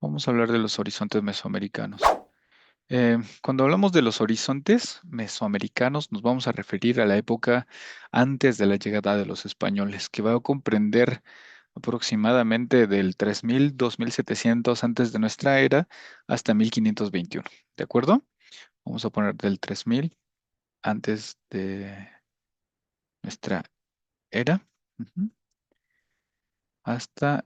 Vamos a hablar de los horizontes mesoamericanos. Cuando hablamos de los horizontes mesoamericanos, nos vamos a referir a la época antes de la llegada de los españoles, que va a comprender aproximadamente del 3000, 2700 antes de nuestra era hasta 1521. ¿De acuerdo? Vamos a poner del 3000 antes de nuestra era, ujú, hasta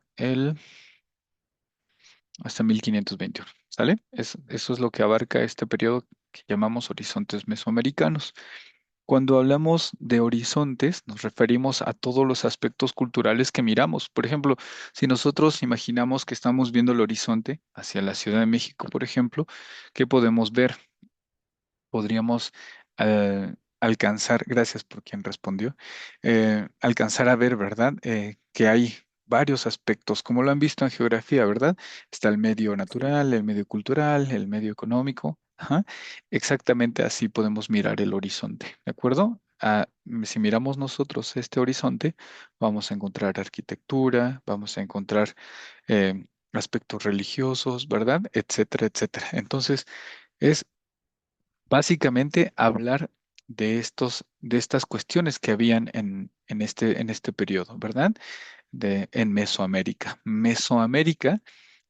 hasta 1521. ¿Sale? Eso es lo que abarca este periodo que llamamos horizontes mesoamericanos. Cuando hablamos de horizontes, nos referimos a todos los aspectos culturales que miramos. Por ejemplo, si nosotros imaginamos que estamos viendo el horizonte hacia la Ciudad de México, por ejemplo, ¿qué podemos ver? Podríamos alcanzar, gracias por quien respondió, alcanzar a ver, ¿verdad? Que hay varios aspectos, como lo han visto en geografía, ¿verdad? Está el medio natural, el medio cultural, el medio económico. Ajá. Exactamente así podemos mirar el horizonte, ¿de acuerdo? Si miramos nosotros este horizonte, vamos a encontrar arquitectura, vamos a encontrar aspectos religiosos, ¿verdad? Etcétera, etcétera. Entonces, es básicamente hablar de estas cuestiones que habían en este periodo, ¿verdad? En Mesoamérica. Mesoamérica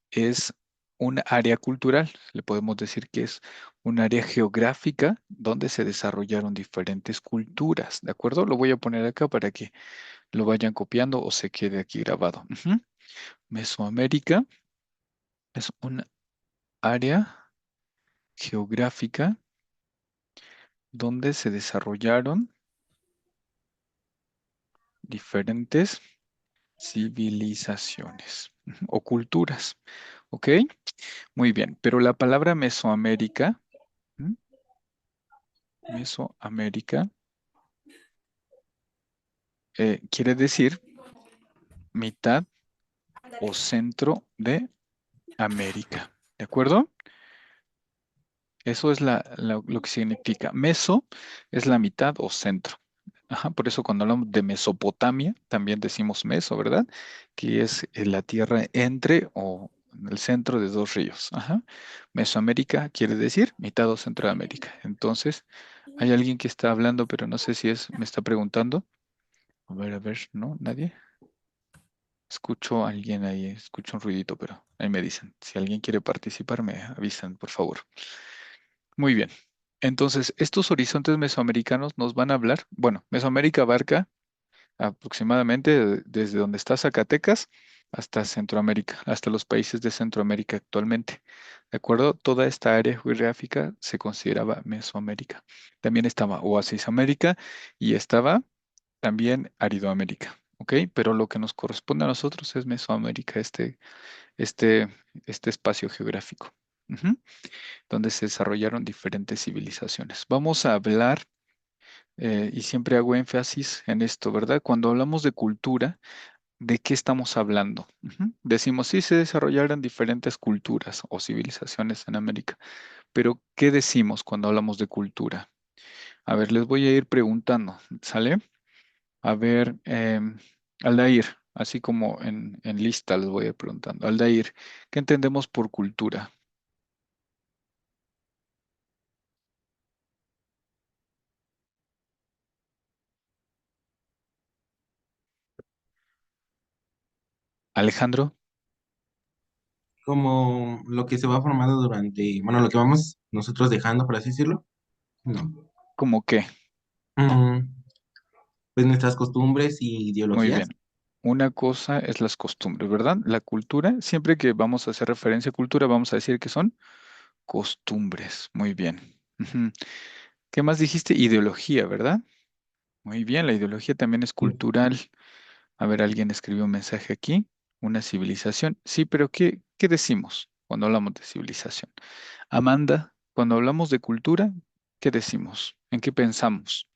es un área cultural, le podemos decir que es un área geográfica donde se desarrollaron diferentes culturas, ¿de acuerdo? Lo voy a poner acá para que lo vayan copiando o se quede aquí grabado. Ujú. Mesoamérica es un área geográfica donde se desarrollaron diferentes civilizaciones o culturas. ¿Ok? Muy bien, pero la palabra Mesoamérica, ¿m? Mesoamérica, quiere decir mitad o centro de América. ¿De acuerdo? Eso es lo que significa. Meso es la mitad o centro. Ajá, por eso cuando hablamos de Mesopotamia, también decimos meso, ¿verdad? Que es la tierra entre o en el centro de dos ríos. Ajá. Mesoamérica quiere decir mitad o centro de América. Entonces, hay alguien que está hablando, pero no sé si me está preguntando. A ver, ¿no? ¿Nadie? Escucho a alguien ahí, escucho un ruidito, pero ahí me dicen. Si alguien quiere participar, me avisan, por favor. Muy bien. Entonces, estos horizontes mesoamericanos nos van a hablar. Bueno, Mesoamérica abarca aproximadamente desde donde está Zacatecas hasta Centroamérica, hasta los países de Centroamérica actualmente. ¿De acuerdo? Toda esta área geográfica se consideraba Mesoamérica. También estaba Oasis América y estaba también Aridoamérica. ¿Ok? Pero lo que nos corresponde a nosotros es Mesoamérica, este, este espacio geográfico. Ujú, donde se desarrollaron diferentes civilizaciones. Vamos a hablar y siempre hago énfasis en esto, ¿verdad? Cuando hablamos de cultura, ¿de qué estamos hablando? Ujú. Decimos, sí, se desarrollaron diferentes culturas o civilizaciones en América, pero ¿qué decimos cuando hablamos de cultura? A ver, les voy a ir preguntando, ¿sale? A ver, Aldair, así como en lista les voy a ir preguntando. Aldair, ¿qué entendemos por cultura? Alejandro, Como lo que se va formando durante, bueno, lo que vamos nosotros dejando, por así decirlo. No. ¿cómo qué? Mm, pues nuestras costumbres y Muy ideologías. bien. Una cosa es las costumbres, ¿verdad? La cultura, siempre que vamos a hacer referencia a cultura, vamos a decir que son costumbres. Muy bien. Ujú. ¿Qué más dijiste? Ideología, ¿verdad? Muy bien, la ideología también es Sí. cultural. A ver, alguien escribió un mensaje aquí. Una civilización. Sí, pero ¿qué decimos cuando hablamos de civilización? Amanda, cuando hablamos de cultura, ¿qué decimos? ¿En qué pensamos?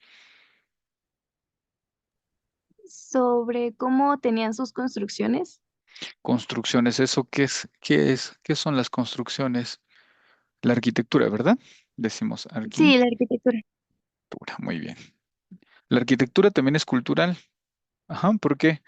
Sobre cómo tenían sus construcciones. Construcciones, ¿eso qué es? ¿Qué es? ¿Qué son las construcciones? La arquitectura, ¿verdad? Decimos Sí, arquitectura, la arquitectura. muy bien. La arquitectura también es cultural. Ajá, ¿por qué?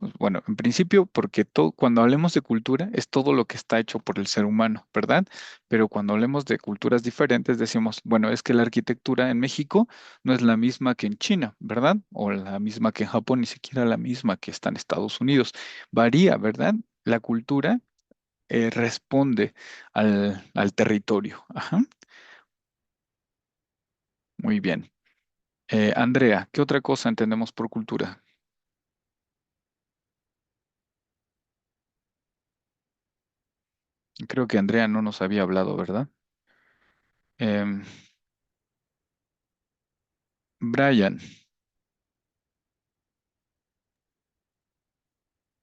Pues, bueno, en principio, porque todo, cuando hablemos de cultura es todo lo que está hecho por el ser humano, ¿verdad? Pero cuando hablemos de culturas diferentes, decimos, bueno, es que la arquitectura en México no es la misma que en China, ¿verdad? O la misma que en Japón, ni siquiera la misma que está en Estados Unidos. Varía, ¿verdad? La cultura responde al territorio. Ajá, muy bien. Andrea, ¿qué otra cosa entendemos por cultura? Creo que Andrea no nos había hablado, ¿verdad? Em, Brian,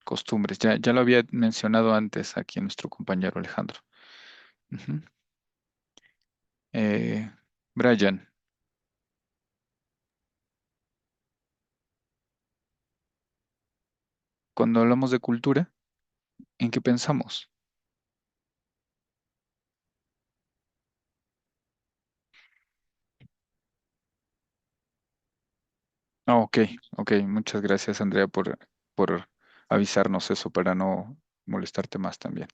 costumbres. Ya lo había mencionado antes aquí nuestro compañero Alejandro. Ujú. Eh, Brian, cuando hablamos de cultura, ¿en qué pensamos? Ah, ok, ok. Muchas gracias, Andrea, por avisarnos eso para no molestarte más también.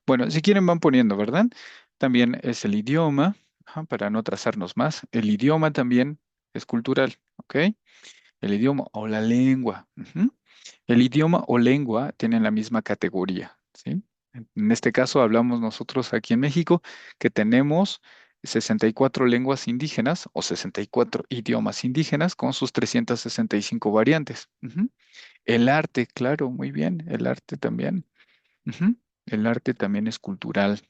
Bueno, si quieren van poniendo, ¿verdad? También es el idioma, ajá, para no trazarnos más. El idioma también es cultural, ¿ok? El idioma o la lengua. Ujú. El idioma o lengua tienen la misma categoría, ¿sí? En este caso hablamos nosotros aquí en México que tenemos 64 lenguas indígenas o 64 idiomas indígenas con sus 365 variantes. Ujú. El arte, claro, muy bien, el arte también. Ujú. El arte también es cultural.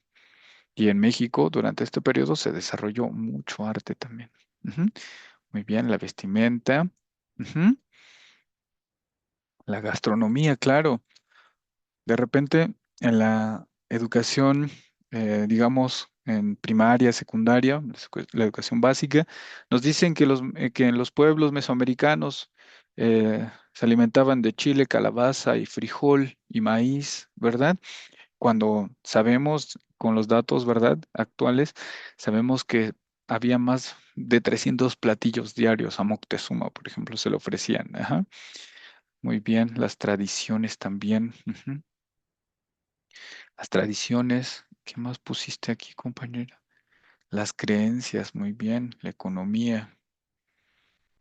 Y en México durante este periodo se desarrolló mucho arte también. Ujú. Muy bien, la vestimenta. Ujú. La gastronomía, claro. De repente, en la educación, digamos, en primaria, secundaria, la educación básica, nos dicen que en los pueblos mesoamericanos se alimentaban de chile, calabaza y frijol y maíz, ¿verdad? Cuando sabemos, con los datos, ¿verdad? Actuales, sabemos que había más de 300 platillos diarios a Moctezuma, por ejemplo, se le ofrecían. Ajá. Muy bien, las tradiciones también. Ujú. Las tradiciones, ¿qué más pusiste aquí, compañera? Las creencias, muy bien. La economía,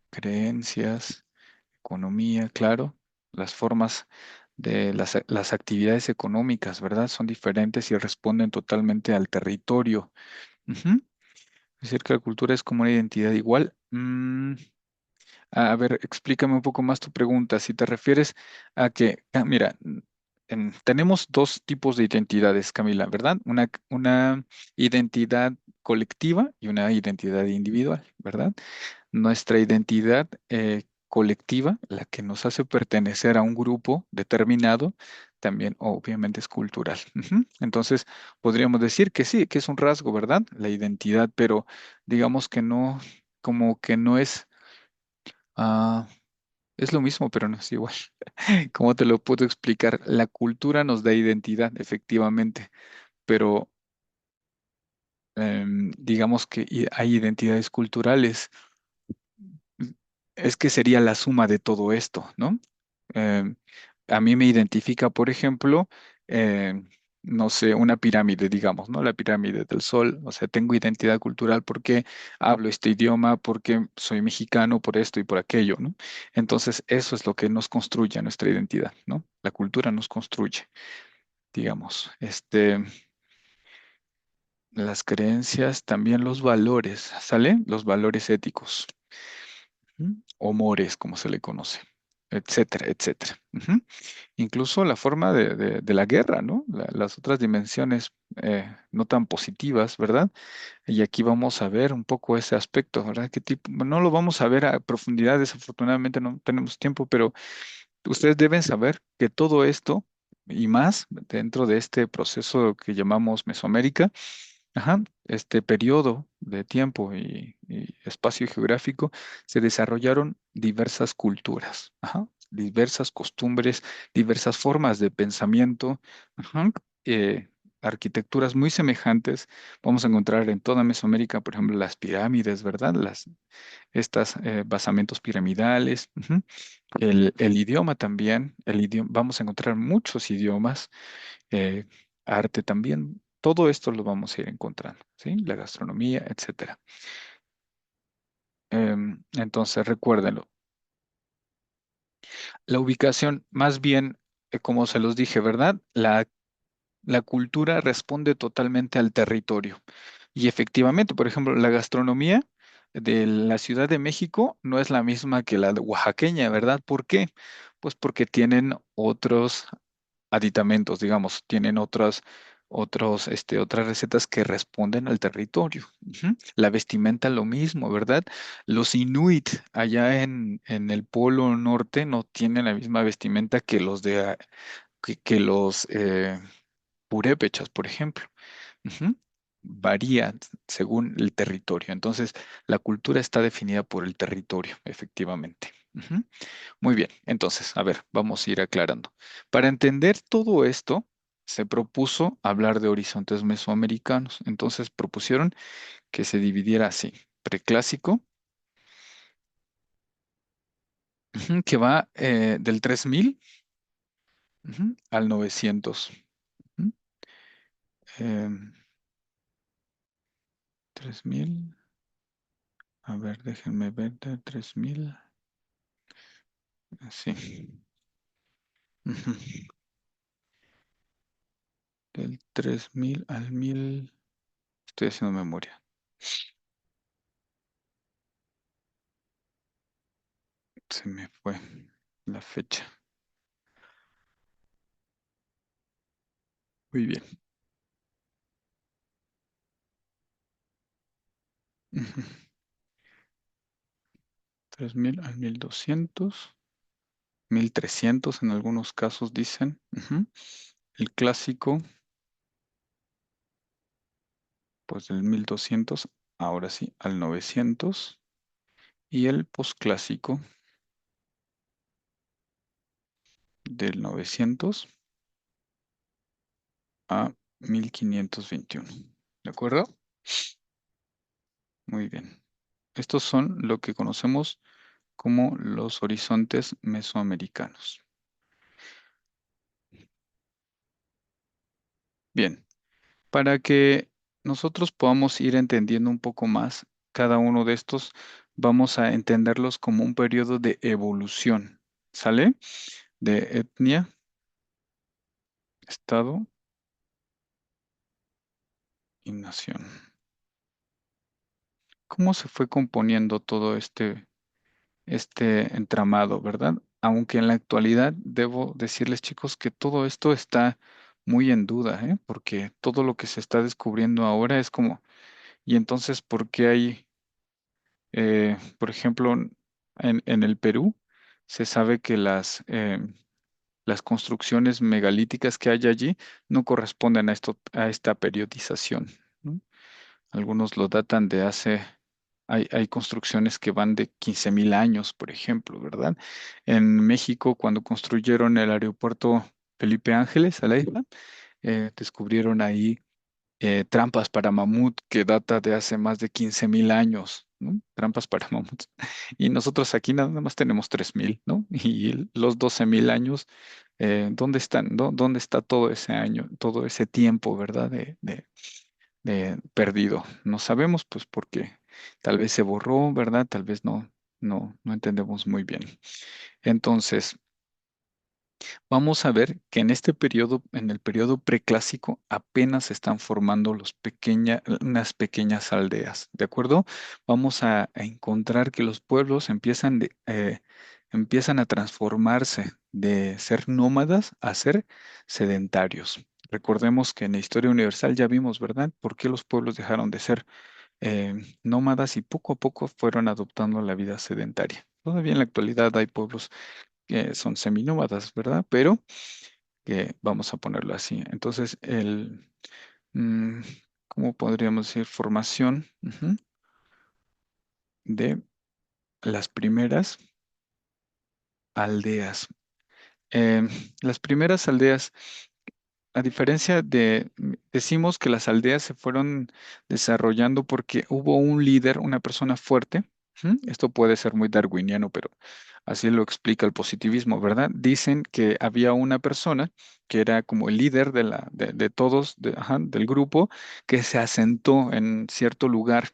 creencias, economía, claro. Las formas de las actividades económicas, ¿verdad? Son diferentes y responden totalmente al territorio. Ujú. Es decir, que la cultura es como una identidad igual. A ver, explícame un poco más tu pregunta. Si te refieres a que, mira, tenemos dos tipos de identidades, Camila, ¿verdad? Una identidad colectiva y una identidad individual, ¿verdad? Nuestra identidad colectiva, la que nos hace pertenecer a un grupo determinado, también obviamente es cultural. Ujú. Entonces, podríamos decir que sí, que es un rasgo, ¿verdad? La identidad, pero digamos que no, como que no es... ah, es lo mismo, pero no es igual. ¿Cómo te lo puedo explicar? La cultura nos da identidad, efectivamente, pero digamos que hay identidades culturales. Es que sería la suma de todo esto, ¿no? Em, a mí me identifica, por ejemplo, no sé, una pirámide, digamos, ¿no? La pirámide del Sol. O sea, tengo identidad cultural porque hablo este idioma, porque soy mexicano, por esto y por aquello, ¿no? Entonces, eso es lo que nos construye nuestra identidad, ¿no? La cultura nos construye, digamos. Las creencias, también los valores, ¿sale? Los valores éticos. Ujú. O mores, como se le conoce, etcétera, etcétera. Ujú. Incluso la forma de la guerra, ¿no? Las otras dimensiones no tan positivas, ¿verdad? Y aquí vamos a ver un poco ese aspecto, ¿verdad? ¿Qué tipo? No lo vamos a ver a profundidad, desafortunadamente no tenemos tiempo, pero ustedes deben saber que todo esto y más dentro de este proceso que llamamos Mesoamérica, ajá, este periodo de tiempo y espacio geográfico, se desarrollaron diversas culturas, ajá, diversas costumbres, diversas formas de pensamiento, ajá, arquitecturas muy semejantes. Vamos a encontrar en toda Mesoamérica, por ejemplo, las pirámides, ¿verdad? Estas basamentos piramidales. Ujú. El idioma también, vamos a encontrar muchos idiomas, eh, arte también. Todo esto lo vamos a ir encontrando, ¿sí? La gastronomía, etcétera. Entonces, recuérdenlo. La ubicación, más bien, como se los dije, ¿verdad? La cultura responde totalmente al territorio. Y efectivamente, por ejemplo, la gastronomía de la Ciudad de México no es la misma que la de oaxaqueña, ¿verdad? ¿Por qué? Pues porque tienen otros aditamentos, digamos, tienen otras recetas que responden al territorio. Ujú. La vestimenta lo mismo, ¿verdad? Los Inuit allá en el Polo Norte no tienen la misma vestimenta que los purépechas, por ejemplo. Ujú. Varía según el territorio. Entonces, la cultura está definida por el territorio, efectivamente. Ujú. Muy bien, entonces, a ver, vamos a ir aclarando. Para entender todo esto, se propuso hablar de horizontes mesoamericanos. Entonces, propusieron que se dividiera así: preclásico, ujú, que va del 3000, ujú, al 900. Ujú. Em, 3000, a ver, déjenme ver, de 3000, así. Ujú. Del 3000 al 1000, estoy haciendo memoria. Se me fue la fecha. Muy bien. Ujú. 3000 al 1200, 1300 en algunos casos dicen. Ujú. El clásico, pues del 1200, ahora sí, al 900. Y el posclásico del 900 a 1521. ¿De acuerdo? Muy bien. Estos son lo que conocemos como los horizontes mesoamericanos. Bien, para que nosotros podamos ir entendiendo un poco más cada uno de estos, vamos a entenderlos como un periodo de evolución, ¿sale? De etnia, estado y nación. ¿Cómo se fue componiendo todo este entramado, verdad? Aunque en la actualidad debo decirles, chicos, que todo esto está muy en duda, ¿eh? Porque todo lo que se está descubriendo ahora es como, ¿y entonces por qué hay, por ejemplo, en el Perú, se sabe que las construcciones megalíticas que hay allí no corresponden a esta periodización, ¿no? Algunos lo datan de hay construcciones que van de 15.000 años, por ejemplo, ¿verdad? En México, cuando construyeron el aeropuerto Felipe Ángeles, a la isla, descubrieron ahí trampas para mamut que data de hace más de 15.000 años, ¿no? Trampas para mamut. Y nosotros aquí nada más tenemos 3.000, ¿no? Y los 12.000 años, ¿dónde están? ¿Dónde está todo ese año, todo ese tiempo, ¿verdad? De perdido. No sabemos, pues, porque tal vez se borró, ¿verdad? Tal vez no entendemos muy bien. Entonces, vamos a ver que en este periodo, en el periodo preclásico, apenas se están formando unas pequeñas aldeas, ¿de acuerdo? Vamos a encontrar que los pueblos empiezan a transformarse de ser nómadas a ser sedentarios. Recordemos que en la historia universal ya vimos, ¿verdad? ¿Por qué los pueblos dejaron de ser nómadas y poco a poco fueron adoptando la vida sedentaria? Todavía en la actualidad hay pueblos que son seminómadas, ¿verdad? Pero que vamos a ponerlo así. Entonces, mm, ¿cómo podríamos decir? Formación, ujú, de las primeras aldeas. Las primeras aldeas, a diferencia de decimos que las aldeas se fueron desarrollando porque hubo un líder, una persona fuerte. Ujú. Esto puede ser muy darwiniano, pero así lo explica el positivismo, ¿verdad? Dicen que había una persona que era como el líder de todos, del grupo, que se asentó en cierto lugar.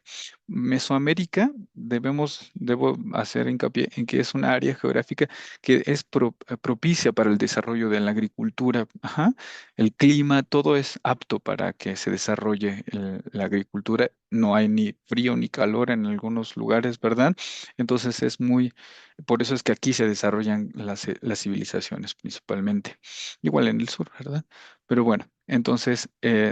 Mesoamérica, debo hacer hincapié en que es una área geográfica que es propicia para el desarrollo de la agricultura. Ajá. El clima, todo es apto para que se desarrolle la agricultura. No hay ni frío ni calor en algunos lugares, ¿verdad? Entonces por eso es que aquí se desarrollan las civilizaciones principalmente. Igual en el sur, ¿verdad? Pero bueno, entonces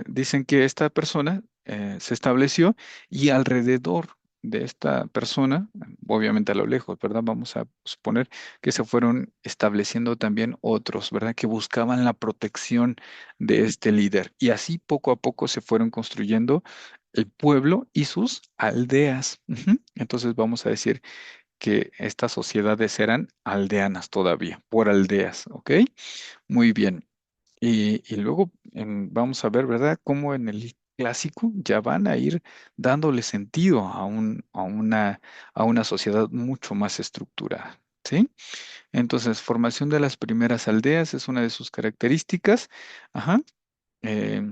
dicen que esta persona se estableció y alrededor de esta persona, obviamente a lo lejos, ¿verdad? Vamos a suponer que se fueron estableciendo también otros, ¿verdad? Que buscaban la protección de este líder. Y así poco a poco se fueron construyendo el pueblo y sus aldeas. Ujú. Entonces vamos a decir que estas sociedades eran aldeanas todavía, por aldeas, ¿ok? Muy bien. Y luego vamos a ver, ¿verdad? Cómo en el clásico ya van a ir dándole sentido a una sociedad mucho más estructurada, ¿sí? Entonces, formación de las primeras aldeas es una de sus características. Ajá. Eh,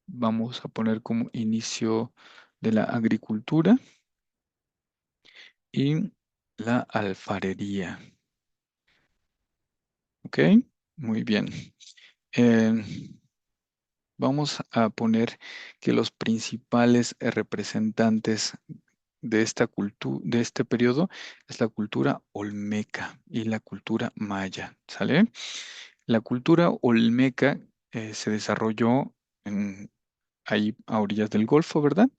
Vamos a poner como inicio de la agricultura y la alfarería. ¿Ok? Muy bien. Eh, Vamos a poner que los principales representantes de esta cultura, de este periodo, es la cultura olmeca y la cultura maya, ¿sale? La cultura olmeca se desarrolló ahí a orillas del Golfo, ¿verdad?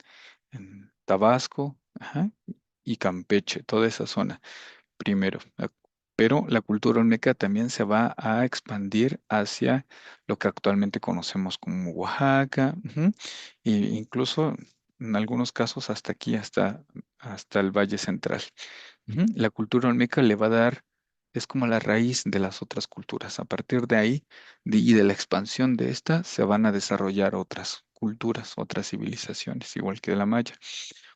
En Tabasco, ajá, y Campeche, toda esa zona primero. Pero la cultura olmeca también se va a expandir hacia lo que actualmente conocemos como Oaxaca, ujú, e incluso en algunos casos hasta aquí, hasta el Valle Central. Ujú. La cultura olmeca le va a dar, es como la raíz de las otras culturas. A partir de ahí y de la expansión de esta, se van a desarrollar otras culturas, otras civilizaciones, igual que la maya.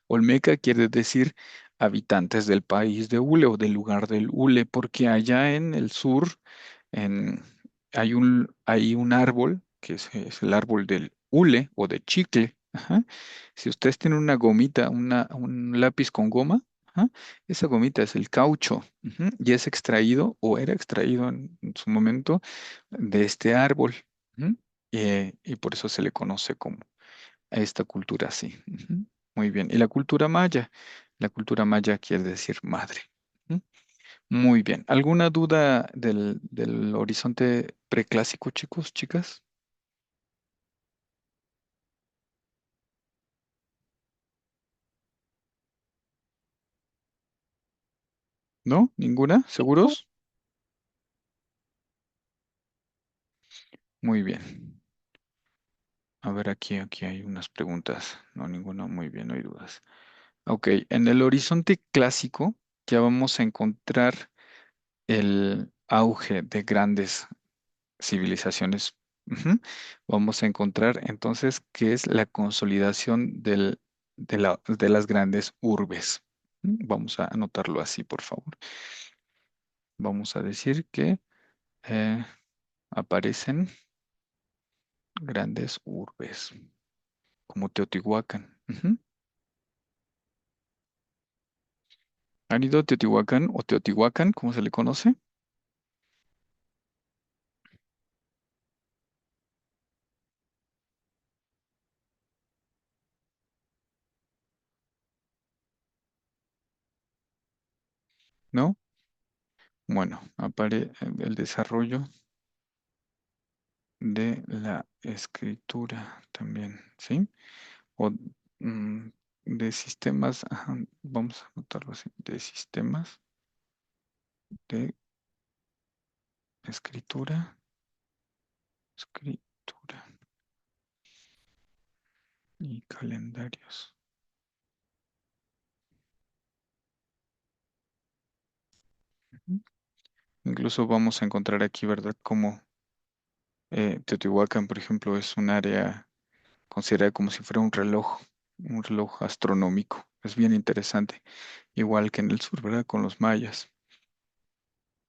Olmeca quiere decir habitantes del país de Hule o del lugar del Hule, porque allá en el sur en- hay un árbol, que es el árbol del hule o de chicle. Ajá. Si ustedes tienen una gomita, un lápiz con goma, ajá, esa gomita es el caucho, ujú, y es extraído o era extraído en su momento de este árbol. Ujú. Y por eso se le conoce como a esta cultura así. Ujú. Muy bien. ¿Y la cultura maya? La cultura maya quiere decir madre. Ujú. Muy bien. ¿Alguna duda del horizonte preclásico, chicos, chicas? ¿No? ¿Ninguna? ¿Seguros? Muy bien. A ver, aquí hay unas preguntas. No, ninguna. Muy bien, no hay dudas. Ok, en el horizonte clásico ya vamos a encontrar el auge de grandes civilizaciones. Ujú. Vamos a encontrar entonces qué es la consolidación de las grandes urbes. Vamos a anotarlo así, por favor. Vamos a decir que eh, aparecen grandes urbes, como Teotihuacán. Ujú. ¿Han ido a Teotihuacán o Teotihuacán, como se le conoce? ¿No? Bueno, el desarrollo de la escritura también, ¿sí? O mm, de sistemas, ajá, vamos a anotarlo así, de sistemas de escritura y calendarios. Ujú. Incluso vamos a encontrar aquí, ¿verdad? Como Teotihuacán, por ejemplo, es un área considerada como si fuera un reloj astronómico. Es bien interesante, igual que en el sur, ¿verdad? Con los mayas.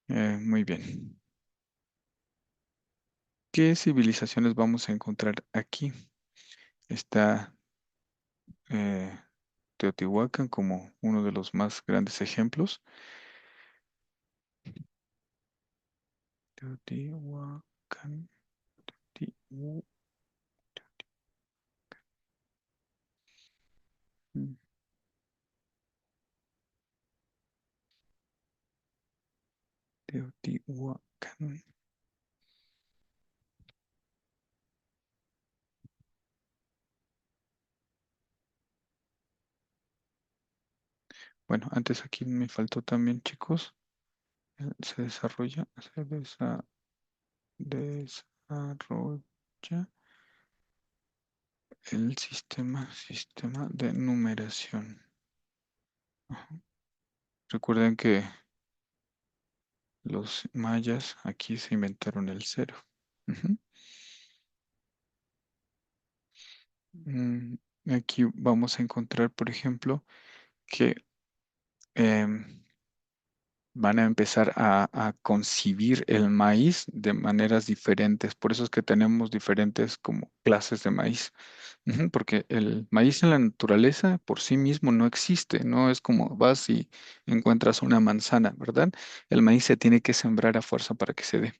Muy bien. ¿Qué civilizaciones vamos a encontrar aquí? Está eh, Teotihuacán como uno de los más grandes ejemplos. Teotihuacán, Tihu- Teotihuacán. Bueno, antes aquí me faltó también, chicos. Se desarrolla, desarrolla el sistema de numeración. Ajá. Recuerden que los mayas aquí se inventaron el cero. Ujú. Mm, Aquí vamos a encontrar, por ejemplo, que em, van a empezar a concebir el maíz de maneras diferentes. Por eso es que tenemos diferentes como clases de maíz. Ujú. Porque el maíz en la naturaleza por sí mismo no existe, no es como vas y encuentras una manzana, ¿verdad? El maíz se tiene que sembrar a fuerza para que se dé.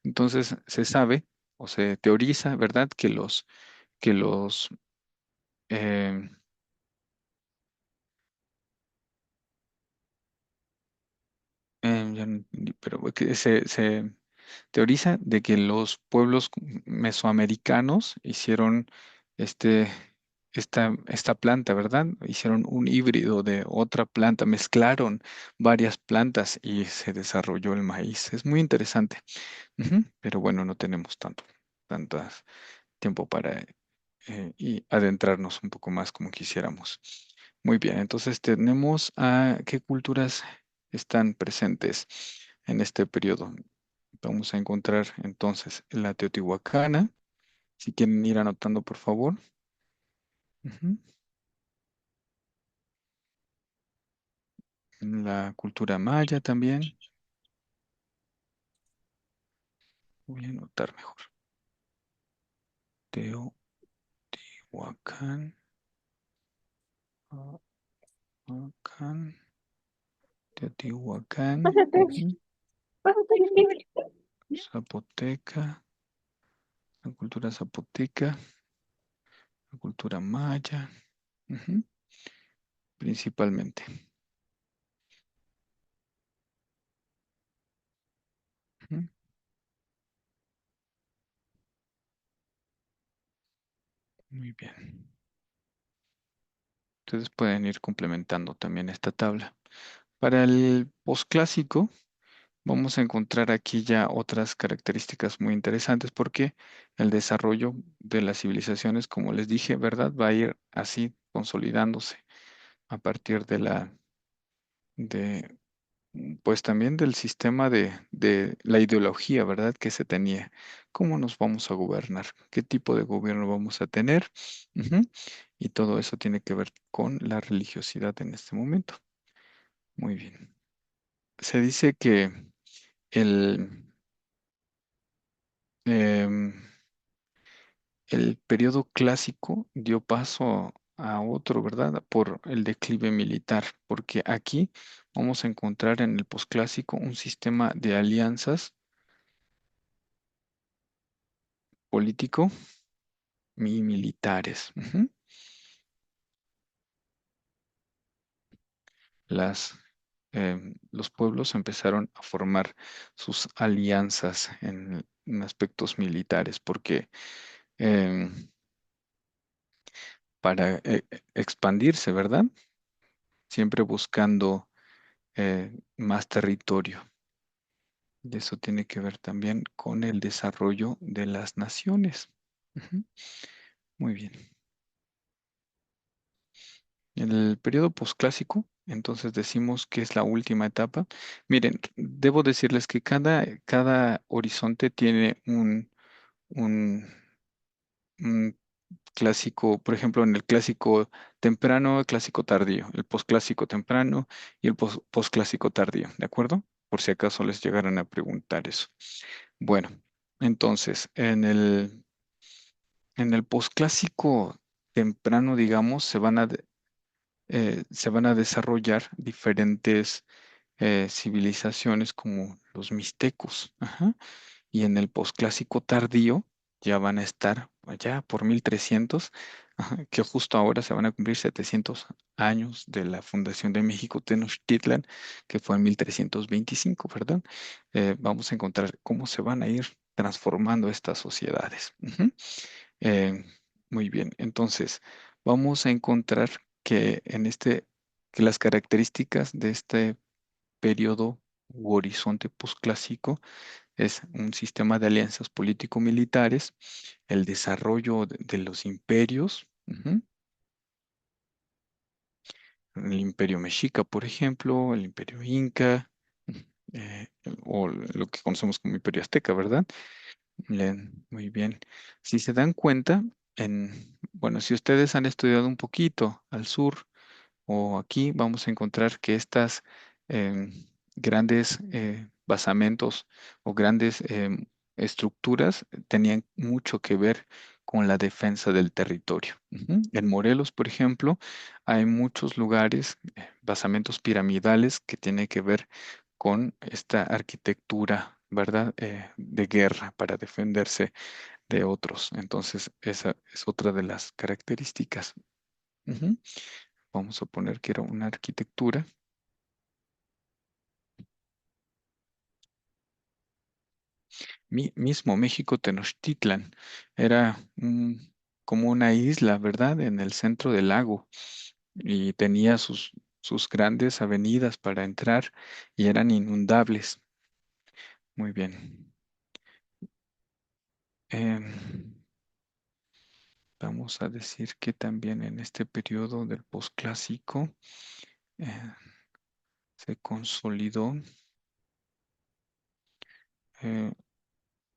Entonces se sabe o se teoriza, ¿verdad? Que los em, ya no entendí, pero que se teoriza de que los pueblos mesoamericanos hicieron este, esta planta, ¿verdad? Hicieron un híbrido de otra planta, mezclaron varias plantas y se desarrolló el maíz. Es muy interesante. Ujú. Pero bueno, no tenemos tantas tiempo para y adentrarnos un poco más como quisiéramos. Muy bien, entonces tenemos a qué culturas están presentes en este periodo. Vamos a encontrar entonces la teotihuacana. Si quieren ir anotando, por favor. Ujú. La cultura maya también. Voy a anotar mejor. Teotihuacán. Teotihuacán. Teotihuacán. Pásate, Ujú. pásate el libro. Zapoteca. La cultura zapoteca. La cultura maya. Ujú. Principalmente. Ujú. Muy bien. Ustedes pueden ir complementando también esta tabla. Para el posclásico, vamos a encontrar aquí ya otras características muy interesantes porque el desarrollo de las civilizaciones, como les dije, ¿verdad? Va a ir así consolidándose a partir de, pues también del sistema de la ideología, ¿verdad? Que se tenía. ¿Cómo nos vamos a gobernar? ¿Qué tipo de gobierno vamos a tener? Ujú. Y todo eso tiene que ver con la religiosidad en este momento. Muy bien. Se dice que el, em, el periodo clásico dio paso a otro, ¿verdad? Por el declive militar, porque aquí vamos a encontrar en el posclásico un sistema de alianzas político y militares. Ujú. Los pueblos empezaron a formar sus alianzas en aspectos militares, porque em, para expandirse, ¿verdad? Siempre buscando más territorio. Y eso tiene que ver también con el desarrollo de las naciones. Ujú. Muy bien. En el periodo posclásico, entonces decimos que es la última etapa. Miren, debo decirles que cada horizonte tiene un clásico, por ejemplo, en el clásico temprano, el clásico tardío, el posclásico temprano y el posclásico tardío, ¿de acuerdo? Por si acaso les llegaran a preguntar eso. Bueno, entonces, en el posclásico temprano, digamos, se van a desarrollar diferentes civilizaciones como los mixtecos. Ajá. Y en el posclásico tardío ya van a estar allá por 1300, ajá, que justo ahora se van a cumplir 700 años de la fundación de México Tenochtitlan, que fue en 1325, ¿verdad? Vamos a encontrar cómo se van a ir transformando estas sociedades. Ujú. Eh, Muy bien, entonces vamos a encontrar que las características de este periodo u horizonte posclásico es un sistema de alianzas político-militares, el desarrollo de los imperios, ujú, el imperio mexica, por ejemplo, el imperio inca, ujú, eh, o lo que conocemos como imperio azteca, ¿verdad? Muy bien. Si se dan cuenta, bueno, si ustedes han estudiado un poquito al sur, o aquí vamos a encontrar que estas em, grandes basamentos o grandes estructuras tenían mucho que ver con la defensa del territorio. Ujú. En Morelos, por ejemplo, hay muchos lugares, basamentos piramidales que tienen que ver con esta arquitectura, ¿verdad? De guerra para defenderse de otros. Entonces, esa es otra de las características. Ujú. Vamos a poner que era una arquitectura. Mismo México Tenochtitlan era como una isla, ¿verdad? En el centro del lago y tenía sus grandes avenidas para entrar y eran inundables. Muy bien. Em, Vamos a decir que también en este periodo del posclásico eh, se consolidó eh,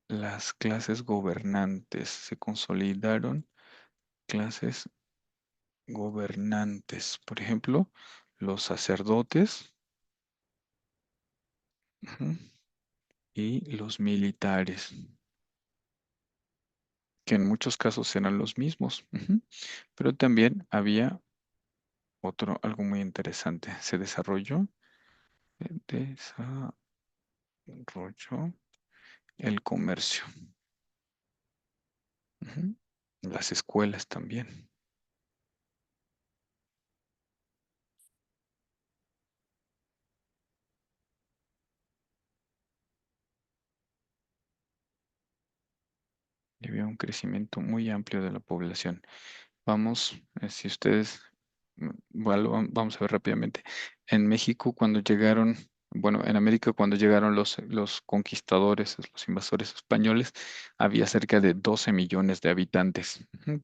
las clases gobernantes, se consolidaron clases gobernantes. Por ejemplo, los sacerdotes, ujú, y los militares, que en muchos casos eran los mismos. Ujú. Pero también había algo muy interesante. Se desarrolló el comercio. Ujú. Las escuelas también. Y había un crecimiento muy amplio de la población. Vamos, si ustedes, bueno, vamos a ver rápidamente. En México, cuando llegaron, bueno, en América, cuando llegaron los conquistadores, los invasores españoles, había cerca de 12 millones de habitantes, ujú,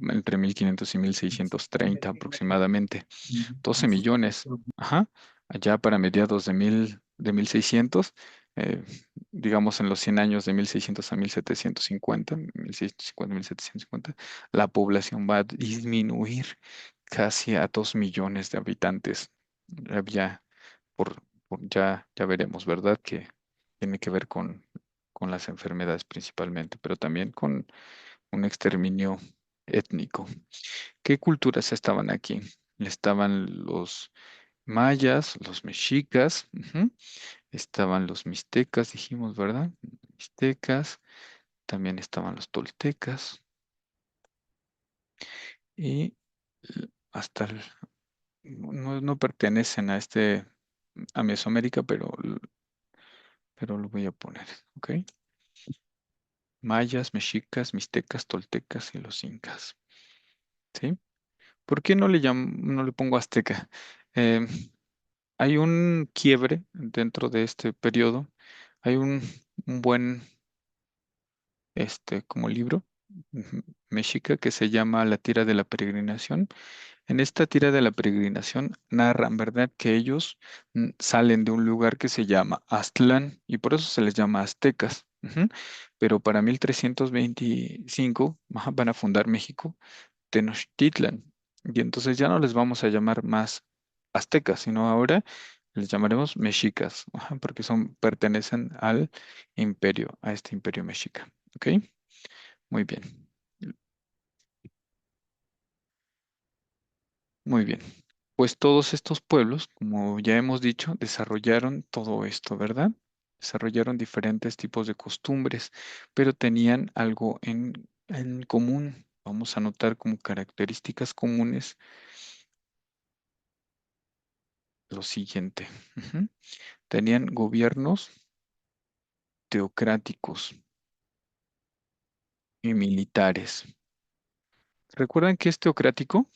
entre 1500 y 1630 aproximadamente. 12 millones. Ajá. Allá para mediados de 1600, eh, digamos en los 100 años de 1600 a 1750, 1650, 1750, la población va a disminuir casi a 2 millones de habitantes. Había, ya veremos, ¿verdad? Que tiene que ver con las enfermedades principalmente, pero también con un exterminio étnico. ¿Qué culturas estaban aquí? Estaban los mayas, los mexicas, ujú, estaban los mixtecas, dijimos, ¿verdad? Mixtecas, también estaban los toltecas y hasta no pertenecen a Mesoamérica, pero lo voy a poner, ¿ok? Mayas, mexicas, mixtecas, toltecas y los incas, ¿sí? ¿Por qué no le pongo azteca? Em, Hay un quiebre dentro de este periodo. Hay un buen, como libro, ujú, mexica, que se llama La tira de la peregrinación. En esta tira de la peregrinación narran, ¿verdad?, que ellos salen de un lugar que se llama Aztlán y por eso se les llama aztecas. Ujú. Pero para 1325 van a fundar México, Tenochtitlan. Y entonces ya no les vamos a llamar más aztecas, sino ahora les llamaremos mexicas, porque pertenecen al imperio, a este imperio mexica. ¿Ok? Muy bien, muy bien. Pues todos estos pueblos, como ya hemos dicho, desarrollaron todo esto, ¿verdad? Desarrollaron diferentes tipos de costumbres, pero tenían algo en común. Vamos a notar como características comunes lo siguiente. Ujú. Tenían gobiernos teocráticos y militares. ¿Recuerdan qué es teocrático?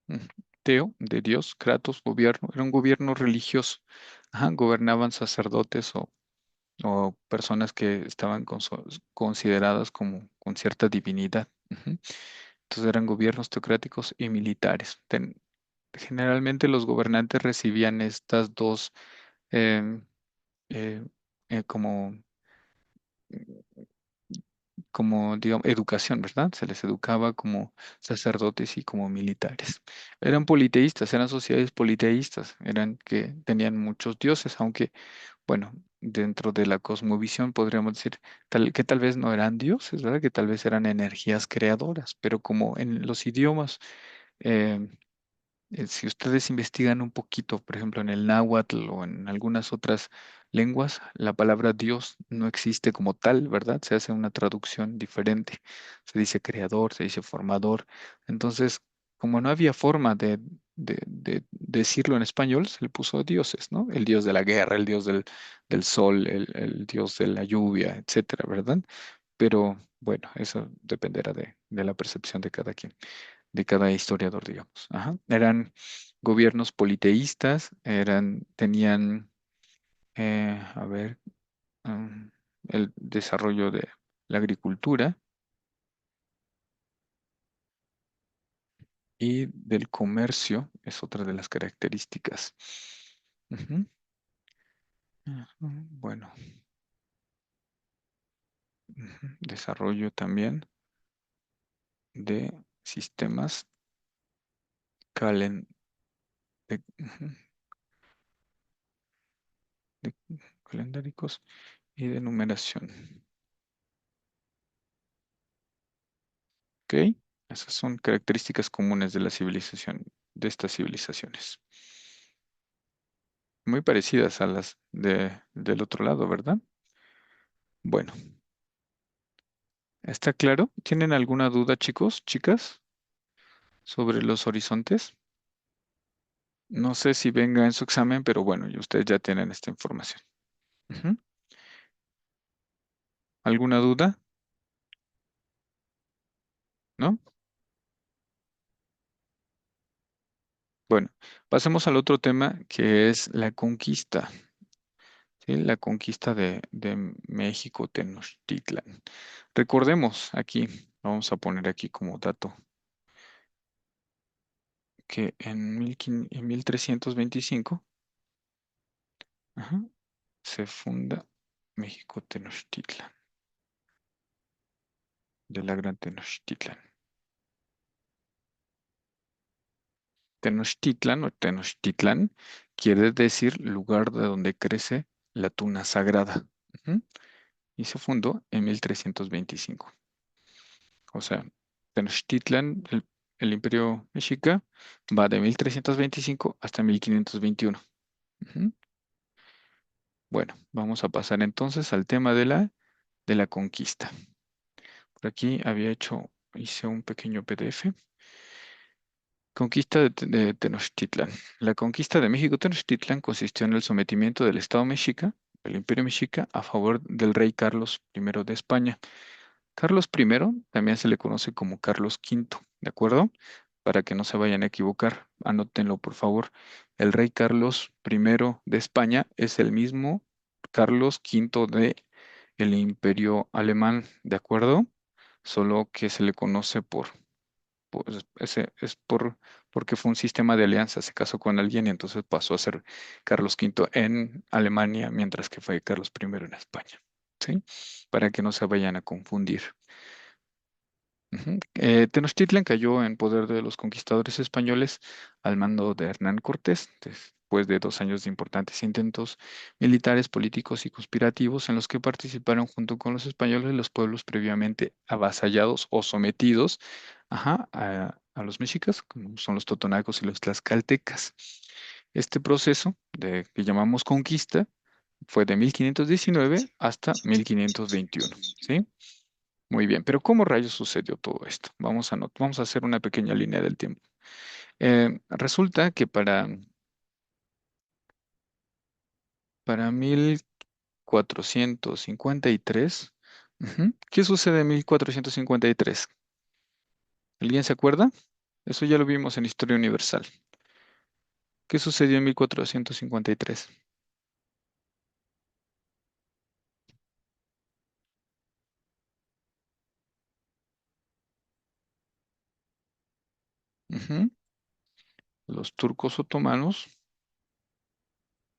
Ujú. Teo, de Dios, Kratos, gobierno. Era un gobierno religioso. Gobernaban sacerdotes o personas que estaban consideradas como con cierta divinidad. Ujú. Entonces eran gobiernos teocráticos y militares. Generalmente los gobernantes recibían estas dos em, eh, como digamos, educación, ¿verdad? Se les educaba como sacerdotes y como militares. Eran politeístas, eran sociedades politeístas, eran que tenían muchos dioses, aunque, bueno, dentro de la cosmovisión podríamos decir que tal vez no eran dioses, ¿verdad? Que tal vez eran energías creadoras, pero como en los idiomas, eh, si ustedes investigan un poquito, por ejemplo, en el náhuatl o en algunas otras lenguas, la palabra Dios no existe como tal, ¿verdad? Se hace una traducción diferente. Se dice creador, se dice formador. Entonces, como no había forma de decirlo en español, se le puso dioses, ¿no? El dios de la guerra, el dios del sol, el dios de la lluvia, etcétera, ¿verdad? Pero bueno, eso dependerá de la percepción de cada quien, de cada historiador, digamos. Eran gobiernos politeístas, tenían, a ver, mm, el desarrollo de la agricultura y del comercio, es otra de las características. Ujú. Bueno, desarrollo también de sistemas calen- ujú, de calendáricos y de numeración. ¿Ok? Esas son características comunes de la civilización, de estas civilizaciones. Muy parecidas a las del otro lado, ¿verdad? Bueno, ¿está claro? ¿Tienen alguna duda, chicos, chicas, sobre los horizontes? No sé si venga en su examen, pero bueno, y ustedes ya tienen esta información. Ujú. ¿Alguna duda? ¿No? Bueno, pasemos al otro tema que es la conquista. ¿Sí? La conquista de México, Tenochtitlan. Recordemos aquí, vamos a poner aquí como dato, que en 1325 ajá, se funda México Tenochtitlan, de la Gran Tenochtitlan. Tenochtitlan o Tenochtitlan quiere decir lugar de donde crece la tuna sagrada. Ujú. Y se fundó en 1325. O sea, Tenochtitlan, el imperio mexica, va de 1325 hasta 1521. Ujú. Bueno, vamos a pasar entonces al tema de la conquista. Por aquí hice un pequeño PDF. Conquista de Tenochtitlan. La conquista de México Tenochtitlan consistió en el sometimiento del Estado mexica, del Imperio mexica, a favor del rey Carlos I de España. Carlos I también se le conoce como Carlos V, ¿de acuerdo? Para que no se vayan a equivocar, anótenlo por favor. El rey Carlos I de España es el mismo Carlos V de el Imperio Alemán, ¿de acuerdo? Solo que se le conoce pues, es porque fue un sistema de alianza, se casó con alguien y entonces pasó a ser Carlos V en Alemania, mientras que fue Carlos I en España, ¿sí? Para que no se vayan a confundir. Ujú. Tenochtitlan cayó en poder de los conquistadores españoles al mando de Hernán Cortés, después de 2 años de importantes intentos militares, políticos y conspirativos en los que participaron junto con los españoles los pueblos previamente avasallados o sometidos, ajá, a los mexicas, como son los totonacos y los tlaxcaltecas. Este proceso que llamamos conquista fue de 1519 hasta 1521, ¿sí? Muy bien, pero ¿cómo rayos sucedió todo esto? Vamos a hacer una pequeña línea del tiempo. Resulta que para 1453, ¿qué sucede en 1453? ¿Alguien se acuerda? Eso ya lo vimos en Historia Universal. ¿Qué sucedió en 1453? Ujú. Los turcos otomanos,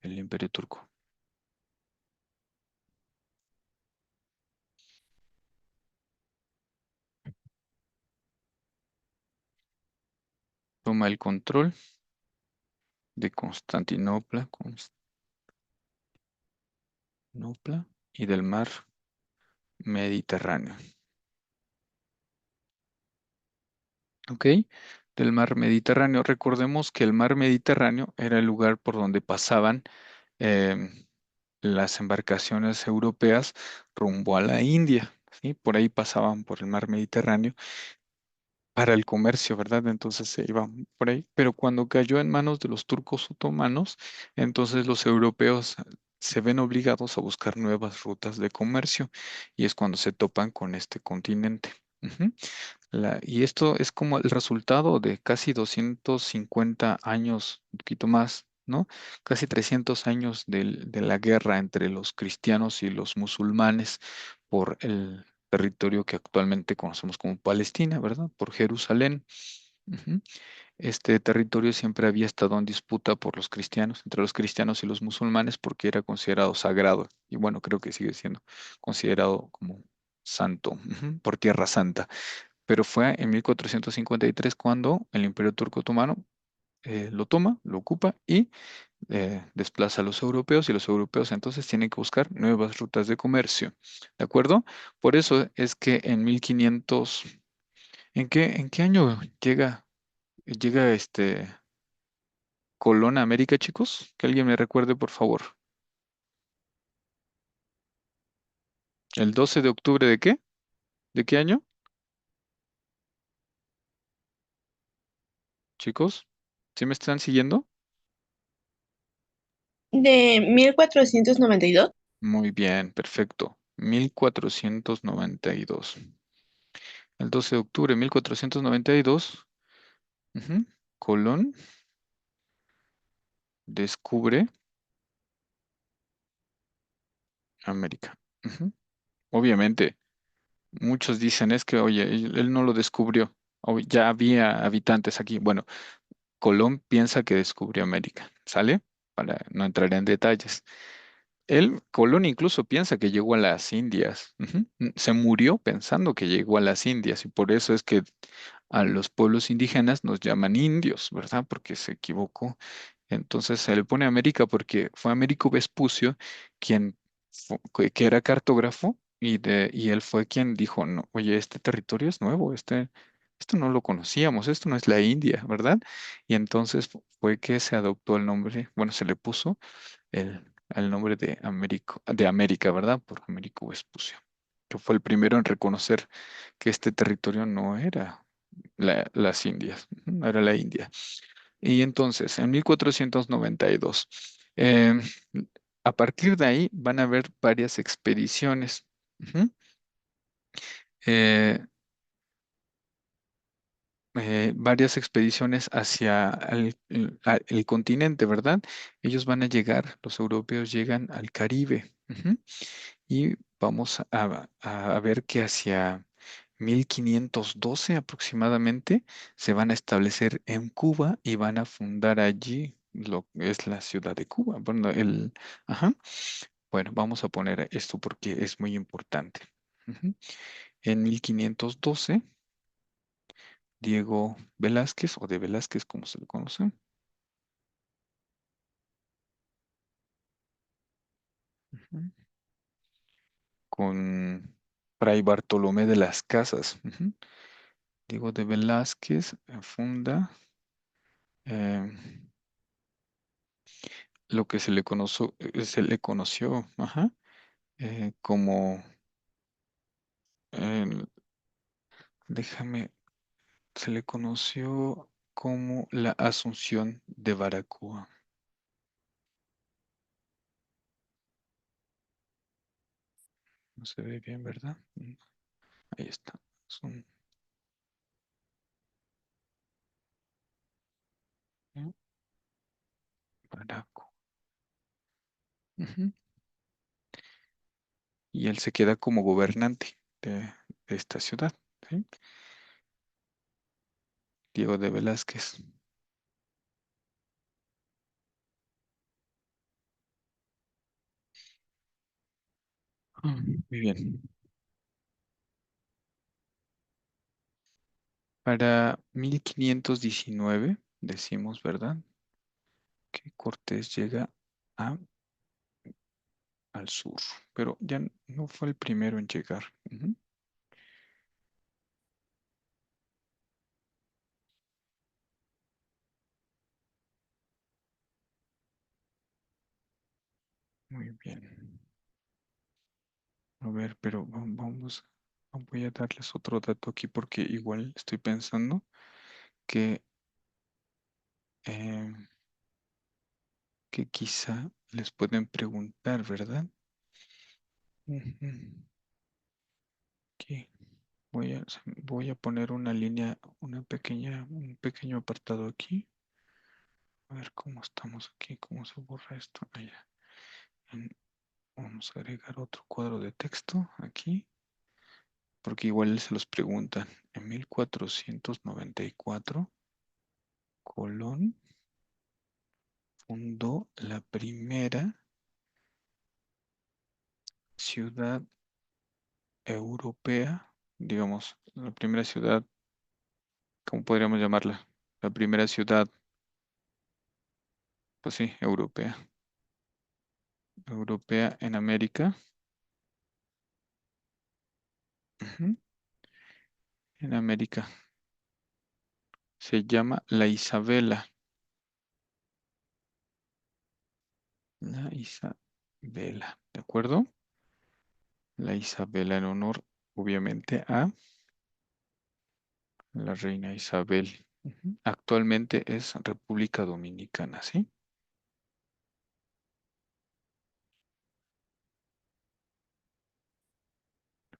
el Imperio Turco, toma el control de Constantinopla, Constantinopla y del mar Mediterráneo. ¿Ok? Del mar Mediterráneo. Recordemos que el mar Mediterráneo era el lugar por donde pasaban em, las embarcaciones europeas rumbo a la India, ¿sí? Por ahí pasaban por el mar Mediterráneo para el comercio, ¿verdad? Entonces se iban por ahí. Pero cuando cayó en manos de los turcos otomanos, entonces los europeos se ven obligados a buscar nuevas rutas de comercio y es cuando se topan con este continente. Ujú. Y esto es como el resultado de casi 250 años, un poquito más, ¿no? Casi 300 años de la guerra entre los cristianos y los musulmanes por el territorio que actualmente conocemos como Palestina, ¿verdad? Por Jerusalén. Ujú. Este territorio siempre había estado en disputa por los cristianos, entre los cristianos y los musulmanes, porque era considerado sagrado. Y bueno, creo que sigue siendo considerado como santo, por Tierra Santa. Pero fue en 1453 cuando el Imperio Turco Otomano lo toma, lo ocupa y desplaza a los europeos y los europeos entonces tienen que buscar nuevas rutas de comercio. ¿De acuerdo? Por eso es que en 1500, ¿en qué año llega Colón a América, chicos? Que alguien me recuerde, por favor. ¿El 12 de octubre de qué? ¿De qué año? Chicos, ¿sí me están siguiendo? De 1492. Muy bien, perfecto. 1492. El 12 de octubre de 1492, ujú, Colón descubre América. Ujú. Obviamente, muchos dicen es que, oye, él no lo descubrió, o ya había habitantes aquí. Bueno, Colón piensa que descubrió América, ¿sale? Para no entrar en detalles. Colón incluso piensa que llegó a las Indias. Ujú. Se murió pensando que llegó a las Indias y por eso es que a los pueblos indígenas nos llaman indios, ¿verdad? Porque se equivocó. Entonces se le pone América porque fue Américo Vespucio quien que era cartógrafo y él fue quien dijo, no, oye, este territorio es nuevo, esto no lo conocíamos, esto no es la India, ¿verdad? Y entonces fue que se adoptó el nombre, bueno, se le puso el nombre de América, ¿verdad? Por Américo Vespucio, que fue el primero en reconocer que este territorio no era las Indias, no era la India. Y entonces, en 1492, a partir de ahí van a haber varias expediciones. Ujú. Eh, Varias expediciones hacia el continente, ¿verdad? Ellos van a llegar, los europeos llegan al Caribe. Ujú. Y vamos a ver que hacia 1512 aproximadamente, se van a establecer en Cuba y van a fundar allí lo que es la ciudad de Cuba. Bueno, ajá. Bueno, vamos a poner esto porque es muy importante. Ujú. En 1512, Diego Velázquez, o de Velázquez, como se le conoce, ujú, con Fray Bartolomé de las Casas. Ujú. Diego de Velázquez funda eh, lo que se le conoció, ajá, como, eh, déjame, se le conoció como la Asunción de Baracoa. No se ve bien, ¿verdad? Ahí está. Asunción Baracoa. Ujú. Y él se queda como gobernante de esta ciudad, ¿sí? Diego de Velázquez. Muy bien. Para 1519, decimos, ¿verdad? Que Cortés llega a- al sur, pero ya no fue el primero en llegar. Ujú. Muy bien. A ver, pero voy a darles otro dato aquí porque igual estoy pensando que, eh, que quizá les pueden preguntar, ¿verdad? Ujú. Aquí voy a poner una línea, un pequeño apartado aquí. A ver cómo estamos aquí, cómo se borra esto. Allá. Vamos a agregar otro cuadro de texto aquí, porque igual se los preguntan. En 1494, Colón fundó la primera ciudad europea, digamos, la primera ciudad, ¿cómo podríamos llamarla? La primera ciudad, pues sí, europea en América. Ujú. En América. Se llama la Isabela. La Isabela, ¿de acuerdo? La Isabela en honor, obviamente, a la reina Isabel. Ujú. Actualmente es República Dominicana, ¿sí?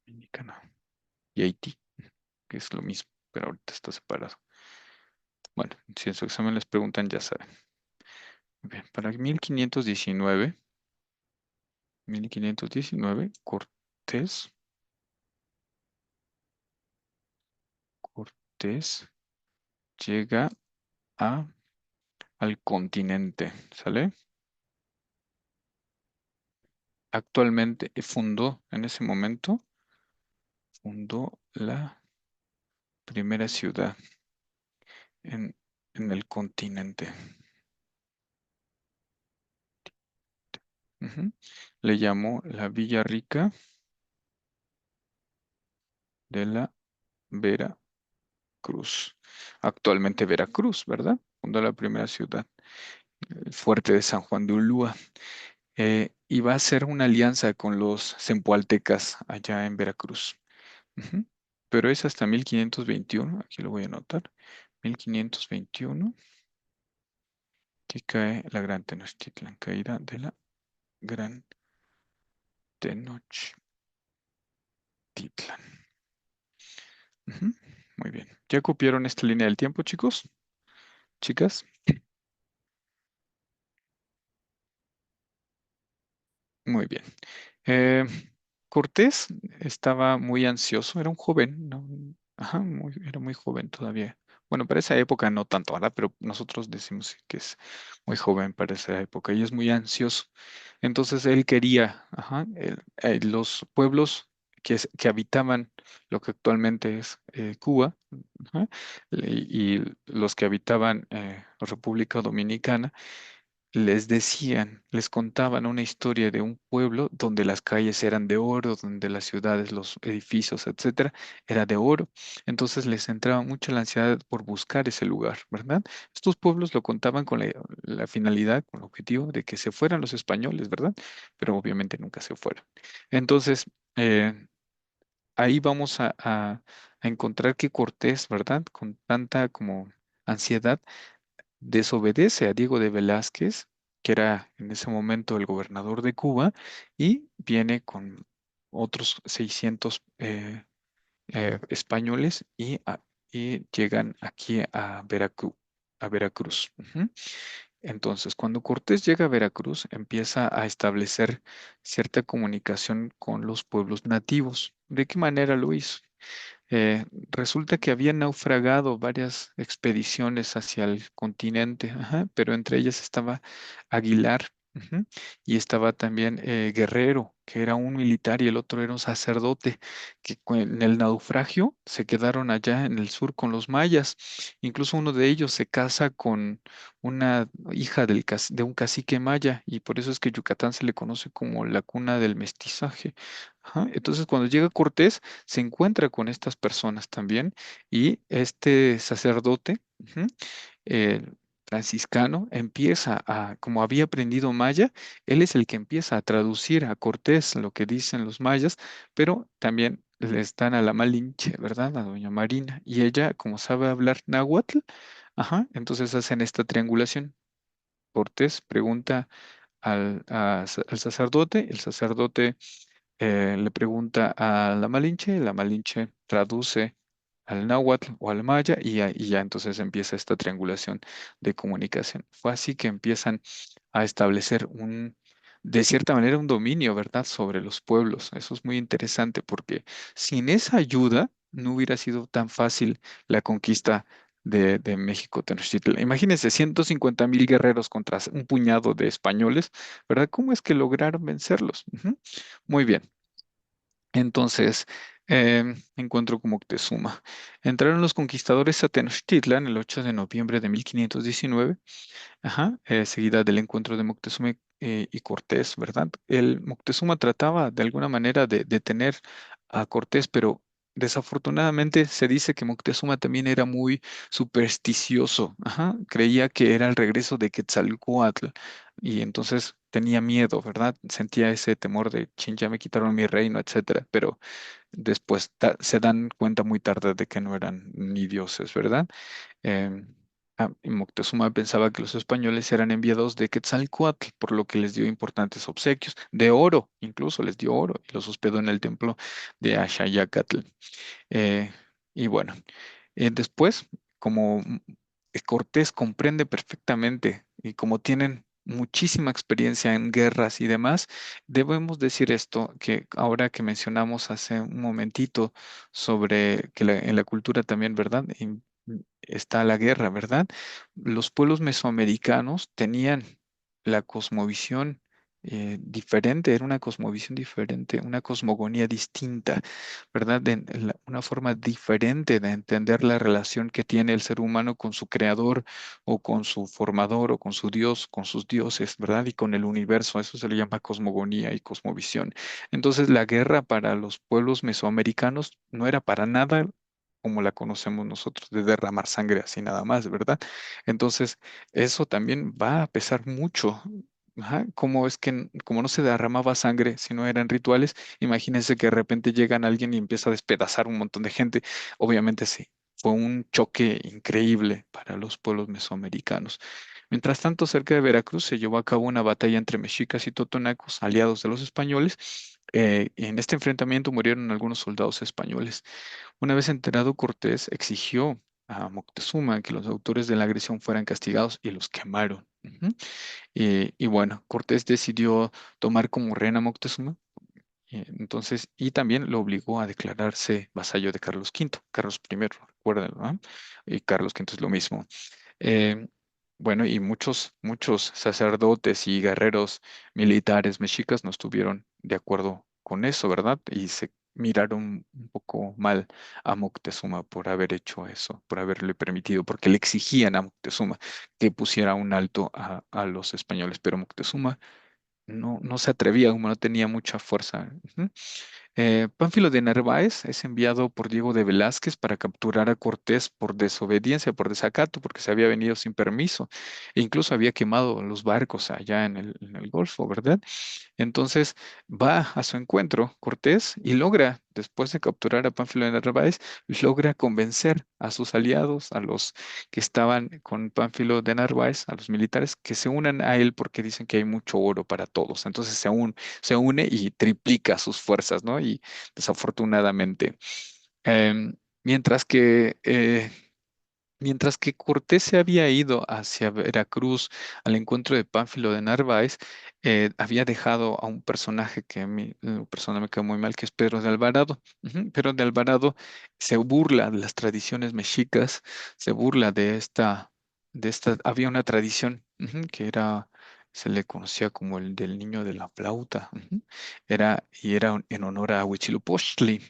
Dominicana. Y Haití, que es lo mismo, pero ahorita está separado. Bueno, si en su examen les preguntan, ya saben. Bien, para 1519, Cortés llega a, al continente, ¿sale? Actualmente en ese momento, fundó la primera ciudad en, en el continente. Ujú. Le llamó la Villa Rica de la Veracruz. Actualmente Veracruz, ¿verdad? Fundó la primera ciudad, el fuerte de San Juan de Ulúa. Y va a hacer una alianza con los zempoaltecas allá en Veracruz. Ujú. Pero es hasta 1521, aquí lo voy a anotar, 1521, que cae la Gran Tenochtitlan, caída de la Gran Tenochtitlan. Ujú. Muy bien. ¿Ya copiaron esta línea del tiempo, chicos? ¿Chicas? Muy bien. Eh, Cortés estaba muy ansioso, era un joven, ¿no? Ajá, era muy joven todavía. Bueno, para esa época no tanto, ¿verdad? Pero nosotros decimos que es muy joven para esa época y es muy ansioso. Entonces él quería, ajá, los pueblos que habitaban lo que actualmente es Cuba, ajá, y los que habitaban la República Dominicana les decían, les contaban una historia de un pueblo donde las calles eran de oro, donde las ciudades, los edificios, etcétera, era de oro. Entonces les entraba mucha la ansiedad por buscar ese lugar, ¿verdad? Estos pueblos lo contaban con la finalidad, con el objetivo de que se fueran los españoles, ¿verdad? Pero obviamente nunca se fueron. Entonces, ahí vamos a encontrar que Cortés, ¿verdad? Con tanta como ansiedad desobedece a Diego de Velázquez, que era en ese momento el gobernador de Cuba, y viene con otros 600 españoles y llegan aquí a Veracruz. Ujú. Entonces, cuando Cortés llega a Veracruz, empieza a establecer cierta comunicación con los pueblos nativos. ¿De qué manera lo hizo? Resulta que había naufragado varias expediciones hacia el continente, ajá, pero entre ellas estaba Aguilar, ujú, y estaba también Guerrero, que era un militar y el otro era un sacerdote, que en el naufragio se quedaron allá en el sur con los mayas. Incluso uno de ellos se casa con una hija de un cacique maya, y por eso es que Yucatán se le conoce como la cuna del mestizaje. Ajá. Entonces, cuando llega Cortés, se encuentra con estas personas también y este sacerdote, ujú, eh, franciscano, empieza como había aprendido maya, él es el que empieza a traducir a Cortés lo que dicen los mayas, pero también les dan a la Malinche, ¿verdad? A doña Marina. Y ella, como sabe hablar náhuatl, ajá, entonces hacen esta triangulación. Cortés pregunta al sacerdote, el sacerdote le pregunta a la Malinche traduce al náhuatl o al maya y ya entonces empieza esta triangulación de comunicación. Fue así que empiezan a establecer de cierta manera, un dominio, ¿verdad?, sobre los pueblos. Eso es muy interesante porque sin esa ayuda no hubiera sido tan fácil la conquista de México Tenochtitlan. Imagínense, 150,000 guerreros contra un puñado de españoles, ¿verdad? ¿Cómo es que lograron vencerlos? Ujú. Muy bien. Entonces, encuentro como Moctezuma. Entraron los conquistadores a Tenochtitlan el 8 de noviembre de 1519, ajá, seguida del encuentro de Moctezuma y Cortés, ¿verdad? El Moctezuma trataba de alguna manera de detener a Cortés, pero desafortunadamente se dice que Moctezuma también era muy supersticioso, ajá, creía que era el regreso de Quetzalcóatl y entonces tenía miedo, ¿verdad? Sentía ese temor de, chin, ya me quitaron mi reino, etcétera, pero después se dan cuenta muy tarde de que no eran ni dioses, ¿verdad? Em, y Moctezuma pensaba que los españoles eran enviados de Quetzalcóatl, por lo que les dio importantes obsequios, de oro, incluso les dio oro y los hospedó en el templo de Axayacatl. Eh, y bueno, después, como Cortés comprende perfectamente y como tienen muchísima experiencia en guerras y demás, debemos decir esto, que ahora que mencionamos hace un momentito sobre que en la cultura también, ¿verdad? Está la guerra, ¿verdad? Los pueblos mesoamericanos tenían la cosmovisión diferente, era una cosmovisión diferente, una cosmogonía distinta, ¿verdad? Una forma diferente de entender la relación que tiene el ser humano con su creador o con su formador o con su Dios, con sus dioses, ¿verdad? Y con el universo, eso se le llama cosmogonía y cosmovisión. Entonces, la guerra para los pueblos mesoamericanos no era para nada como la conocemos nosotros, de derramar sangre así nada más, ¿verdad? Entonces, eso también va a pesar mucho. Ajá, ¿cómo es que, como no se derramaba sangre, si no eran rituales, imagínense que de repente llegan alguien y empieza a despedazar un montón de gente? Obviamente sí, fue un choque increíble para los pueblos mesoamericanos. Mientras tanto, cerca de Veracruz se llevó a cabo una batalla entre mexicas y totonacos, aliados de los españoles. En este enfrentamiento murieron algunos soldados españoles. Una vez enterado, Cortés exigió a Moctezuma que los autores de la agresión fueran castigados y los quemaron. Ujú. Y bueno, Cortés decidió tomar como rehén a Moctezuma Entonces, y también lo obligó a declararse vasallo de Carlos V, Carlos I, recuérdenlo, ¿no? Y Carlos V es lo mismo. Eh, bueno, y muchos sacerdotes y guerreros militares mexicas no estuvieron de acuerdo con eso, ¿verdad? Y se miraron un poco mal a Moctezuma por haber hecho eso, por haberle permitido, porque le exigían a Moctezuma que pusiera un alto a los españoles, pero Moctezuma no se atrevía, como no tenía mucha fuerza. Ujú. Pánfilo de Narváez es enviado por Diego de Velázquez para capturar a Cortés por desobediencia, por desacato, porque se había venido sin permiso. E incluso había quemado los barcos allá en el Golfo, ¿verdad? Entonces va a su encuentro Cortés y logra, después de capturar a Pánfilo de Narváez, logra convencer a sus aliados, a los que estaban con Pánfilo de Narváez, a los militares, que se unan a él porque dicen que hay mucho oro para todos. Entonces se une y triplica sus fuerzas, ¿no? Y desafortunadamente. Mientras que Mientras que Cortés se había ido hacia Veracruz al encuentro de Pánfilo de Narváez, había dejado a un personaje que a mí persona me quedó muy mal, que es Pedro de Alvarado. Ujú. Pedro de Alvarado se burla de las tradiciones mexicas, se burla había una tradición que se le conocía como el del niño de la flauta. Era en honor a Huitzilopochtli.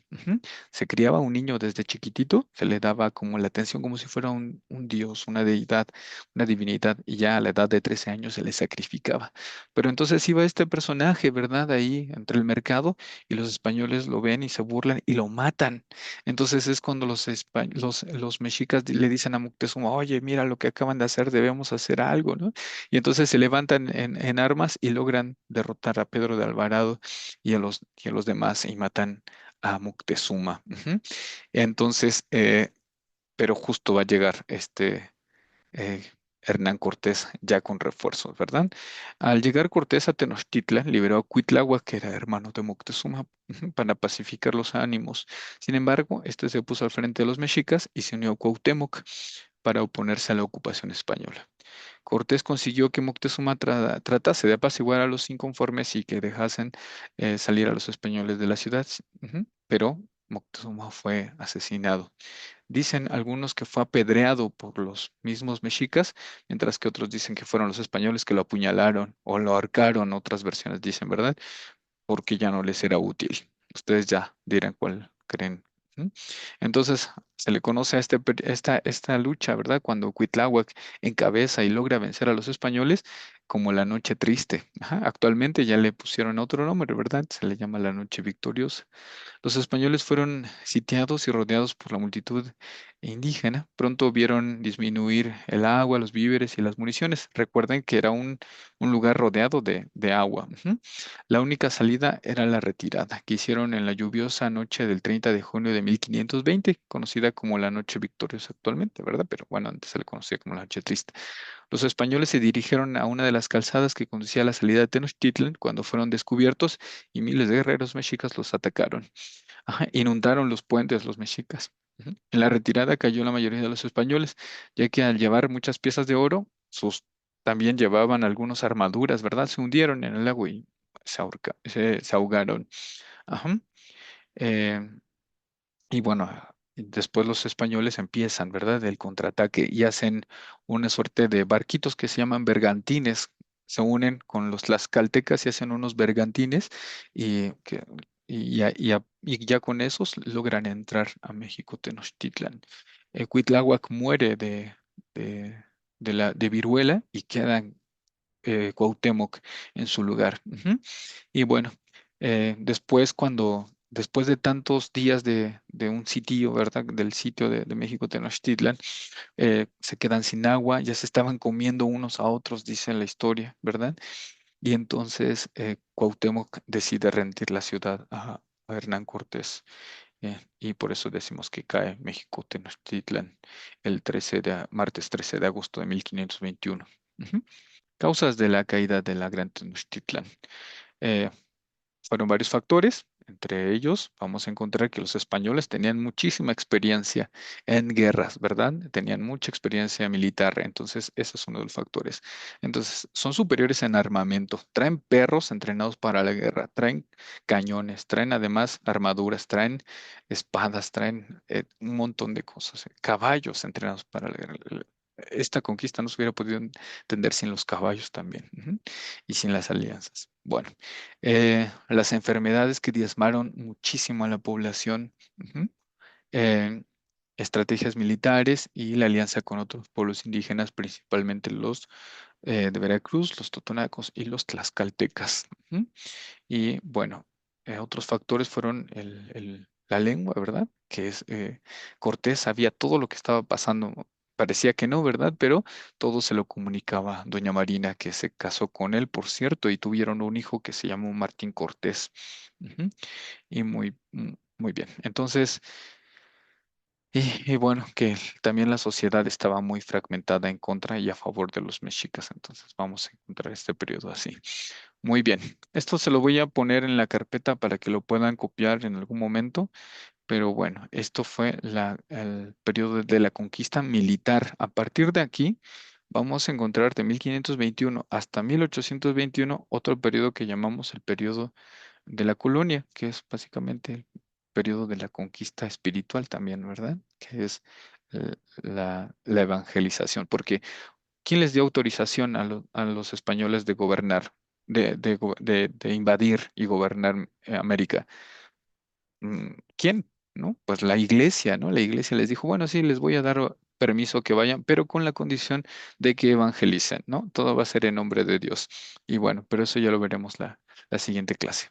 Se criaba un niño desde chiquitito, se le daba como la atención como si fuera un dios, una deidad, una divinidad, y ya a la edad de 13 años se le sacrificaba. Pero entonces iba este personaje, ¿verdad? Ahí entre el mercado y los españoles lo ven y se burlan y lo matan. Entonces es cuando los mexicas le dicen a Moctezuma, oye, mira lo que acaban de hacer, debemos hacer algo, ¿no? Y entonces se levantan en armas y logran derrotar a Pedro de Alvarado y a los demás y matan a Moctezuma. Ujú. Entonces, pero justo va a llegar eh, Hernán Cortés ya con refuerzos, ¿verdad? Al llegar Cortés a Tenochtitlan, liberó a Cuitláhuac, que era hermano de Moctezuma, para pacificar los ánimos. Sin embargo, este se puso al frente de los mexicas y se unió a Cuauhtémoc para oponerse a la ocupación española. Cortés consiguió que Moctezuma tratase de apaciguar a los inconformes y que dejasen salir a los españoles de la ciudad. Pero Moctezuma fue asesinado. Dicen algunos que fue apedreado por los mismos mexicas, mientras que otros dicen que fueron los españoles que lo apuñalaron o lo ahorcaron, otras versiones dicen, ¿verdad? Porque ya no les era útil. Ustedes ya dirán cuál creen. ¿Mm? Entonces, se le conoce a esta lucha, ¿verdad? Cuando Cuitláhuac encabeza y logra vencer a los españoles como la Noche Triste. Ajá. Actualmente ya le pusieron otro nombre, ¿verdad? Se le llama la Noche Victoriosa. Los españoles fueron sitiados y rodeados por la multitud indígena. Pronto vieron disminuir el agua, los víveres y las municiones. Recuerden que era un lugar rodeado de agua. La única salida era la retirada, que hicieron en la lluviosa noche del 30 de junio de 1520, conocida como la Noche Victoriosa actualmente, ¿verdad? Pero bueno, antes se le conocía como la Noche Triste. Los españoles se dirigieron a una de las calzadas que conducía a la salida de Tenochtitlan cuando fueron descubiertos y miles de guerreros mexicas los atacaron. Ajá, inundaron los puentes los mexicas. En la retirada cayó la mayoría de los españoles, ya que al llevar muchas piezas de oro, también llevaban algunas armaduras, ¿verdad? Se hundieron en el agua y se ahogaron. Ajá. Eh, y bueno, después los españoles empiezan, ¿verdad? El contraataque y hacen una suerte de barquitos que se llaman bergantines. Se unen con los tlaxcaltecas y hacen unos bergantines y ya con esos logran entrar a México Tenochtitlan. Cuitláhuac muere de viruela y quedan Cuauhtémoc en su lugar. Y bueno, después de tantos días de un sitio, ¿verdad? Del sitio de México Tenochtitlan, se quedan sin agua, ya se estaban comiendo unos a otros, dice la historia, ¿verdad? Y entonces Cuauhtémoc decide rendir la ciudad a Hernán Cortés. Y por eso decimos que cae México Tenochtitlan el martes 13 de agosto de 1521. Ujú. Causas de la caída de la Gran Tenochtitlan. Eh, Fueron varios factores. Entre ellos vamos a encontrar que los españoles tenían muchísima experiencia en guerras, ¿verdad? Tenían mucha experiencia militar, entonces ese es uno de los factores. Entonces son superiores en armamento, traen perros entrenados para la guerra, traen cañones, traen además armaduras, traen espadas, traen un montón de cosas, caballos entrenados para la guerra. Esta conquista no se hubiera podido entender sin los caballos también, ujú, y sin las alianzas. Bueno, las enfermedades que diezmaron muchísimo a la población, ujú, eh, estrategias militares y la alianza con otros pueblos indígenas, principalmente los de Veracruz, los totonacos y los tlaxcaltecas. Ujú. Y bueno, otros factores fueron la lengua, ¿verdad? Que es Cortés sabía todo lo que estaba pasando. Parecía que no, ¿verdad? Pero todo se lo comunicaba a Doña Marina, que se casó con él, por cierto, y tuvieron un hijo que se llamó Martín Cortés. Ujú. Y muy bien. Entonces, y bueno, que también la sociedad estaba muy fragmentada en contra y a favor de los mexicas. Entonces, vamos a encontrar este periodo así. Muy bien. Esto se lo voy a poner en la carpeta para que lo puedan copiar en algún momento. Pero bueno, esto fue el periodo de la conquista militar. A partir de aquí, vamos a encontrar de 1521 hasta 1821 otro periodo que llamamos el periodo de la colonia, que es básicamente el periodo de la conquista espiritual también, ¿verdad? Que es la evangelización. Porque ¿quién les dio autorización a los españoles de gobernar, de invadir y gobernar América? ¿Quién? ¿No? Pues la iglesia, ¿no? La iglesia les dijo, bueno, sí, les voy a dar permiso que vayan, pero con la condición de que evangelicen, ¿no? Todo va a ser en nombre de Dios. Y bueno, pero eso ya lo veremos la siguiente clase.